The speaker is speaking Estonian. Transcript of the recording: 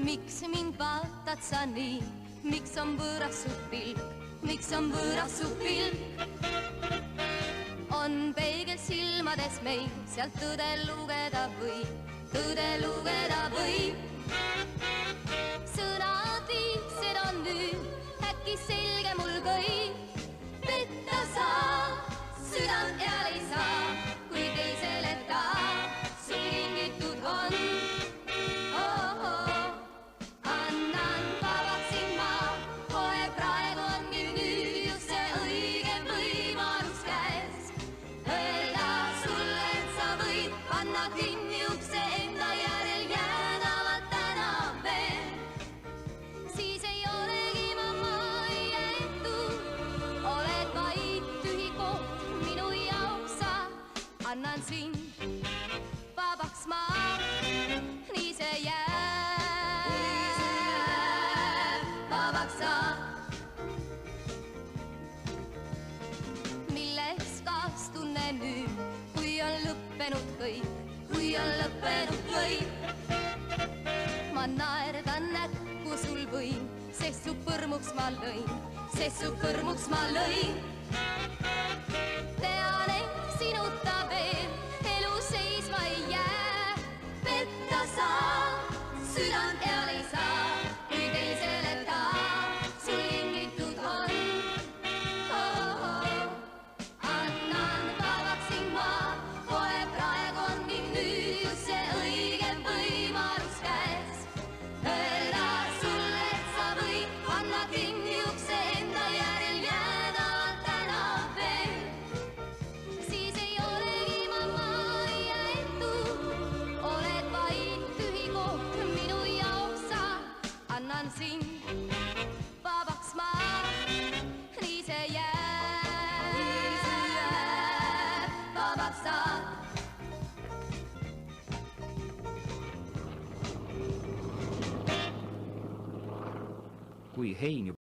Miks mind vaatad sa nii, miks on võõras su pilk, miks on võõras su pilk? On peegel silmades meil, sealt tõde lugeda võib, tõde lugeda võib. Sõnad viiksed on nüüd, äkki selge mul kõik. Petta saa, südant eal ei saa, kui teisele ta sul kingitud on. Annan vabaks sind ma, kohe praegu ongi nüüd just see õige võimalus käes. Öelda sulle, et sa võid panna kinni ukse enda järel jäädavat täna veel. Siis ei olegi ma maietu, oled vaid tühi koht minu jaoks sa. Annan sind vabaks ma, nii see jääb, vabaks sa. Milleks kaas tunne nüüd, kui on lõppenud kõik, kui on lõppenud kõik. Ma naerdan näkku sul võin, sest su põrmuks ma lõin, sest su põrmuks ma lõin. Tean, et sinuta veel elu seisma ei jää. Petta saa, südant eal ei saa, kui teisele ta sul kingitud on. Annan vabaks sind ma, kohe praegu ongi nüüd just see õige võimalus käes. Öelda sulle, et sa võid panna kinni ukse enda järel jäädavat täna veel. Siis ei olegi ma maietu, oled vaid tühi koht minu jaoks sa. Annan sind vabaks ma, nii see jääb, vabaks sa. Kui hein